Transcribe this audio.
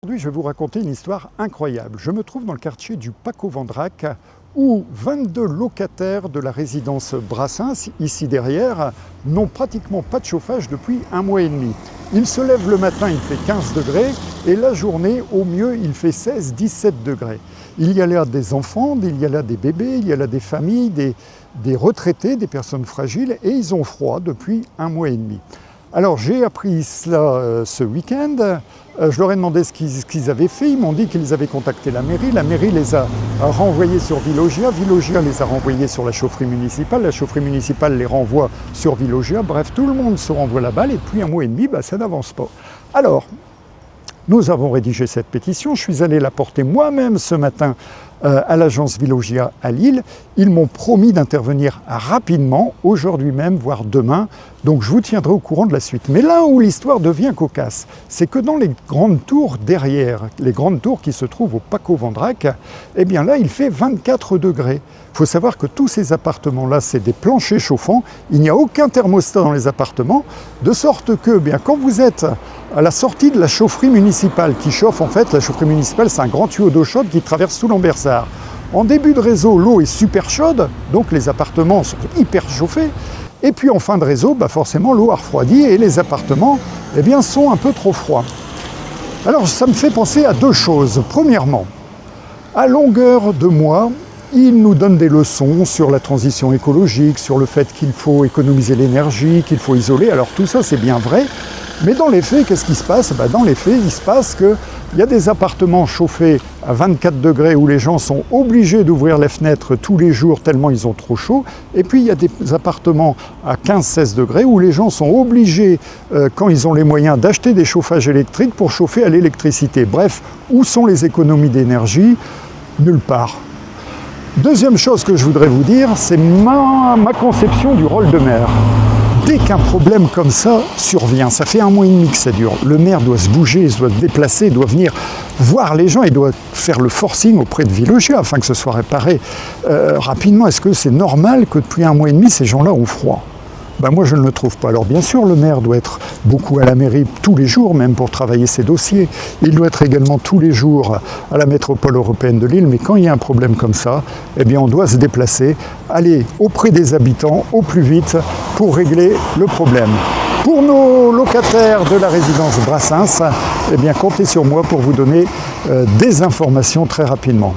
Aujourd'hui, je vais vous raconter une histoire incroyable. Je me trouve dans le quartier du Paco-Vendrac où 22 locataires de la résidence Brassens, ici derrière, n'ont pratiquement pas de chauffage depuis 1 mois et demi. Ils se lèvent le matin, il fait 15 degrés et la journée, au mieux, il fait 16-17 degrés. Il y a là des enfants, il y a là des bébés, il y a là des familles, des retraités, des personnes fragiles et ils ont froid depuis 1 mois et demi. Alors j'ai appris cela ce week-end, je leur ai demandé ce qu'ils avaient fait, ils m'ont dit qu'ils avaient contacté la mairie les a renvoyés sur Vilogia les a renvoyés sur la chaufferie municipale les renvoie sur Vilogia, bref tout le monde se renvoie la balle et depuis 1 mois et demi ça n'avance pas. Alors, nous avons rédigé cette pétition, je suis allé la porter moi-même ce matin à l'agence Vilogia à Lille. Ils m'ont promis d'intervenir rapidement, aujourd'hui même, voire demain, donc je vous tiendrai au courant de la suite. Mais là où l'histoire devient cocasse, c'est que dans les grandes tours derrière, les grandes tours qui se trouvent au Paco-Vendrac, eh bien là il fait 24 degrés. Il faut savoir que tous ces appartements-là, c'est des planchers chauffants, il n'y a aucun thermostat dans les appartements, de sorte que quand vous êtes à la sortie de la chaufferie municipale qui chauffe, en fait, la chaufferie municipale, c'est un grand tuyau d'eau chaude qui traverse tout Lambersart. En début de réseau, l'eau est super chaude, donc les appartements sont hyper chauffés. Et puis en fin de réseau, forcément, l'eau a refroidi et les appartements sont un peu trop froids. Alors ça me fait penser à deux choses. Premièrement, à longueur de mois, il nous donne des leçons sur la transition écologique, sur le fait qu'il faut économiser l'énergie, qu'il faut isoler. Alors tout ça, c'est bien vrai. Mais dans les faits, qu'est-ce qui se passe? Dans les faits, il se passe qu'il y a des appartements chauffés à 24 degrés où les gens sont obligés d'ouvrir les fenêtres tous les jours tellement ils ont trop chaud. Et puis il y a des appartements à 15-16 degrés où les gens sont obligés, quand ils ont les moyens, d'acheter des chauffages électriques pour chauffer à l'électricité. Bref, où sont les économies d'énergie? Nulle part. Deuxième chose que je voudrais vous dire, c'est ma conception du rôle de maire. Dès qu'un problème comme ça survient, ça fait 1 mois et demi que ça dure, le maire doit se bouger, il doit se déplacer, il doit venir voir les gens, il doit faire le forcing auprès de Vilogia afin que ce soit réparé rapidement. Est-ce que c'est normal que depuis 1 mois et demi, ces gens-là ont froid? Moi, je ne le trouve pas. Alors bien sûr, le maire doit être beaucoup à la mairie tous les jours, même pour travailler ses dossiers. Il doit être également tous les jours à la métropole européenne de Lille. Mais quand il y a un problème comme ça, on doit se déplacer, aller auprès des habitants au plus vite pour régler le problème. Pour nos locataires de la résidence Brassens, comptez sur moi pour vous donner des informations très rapidement.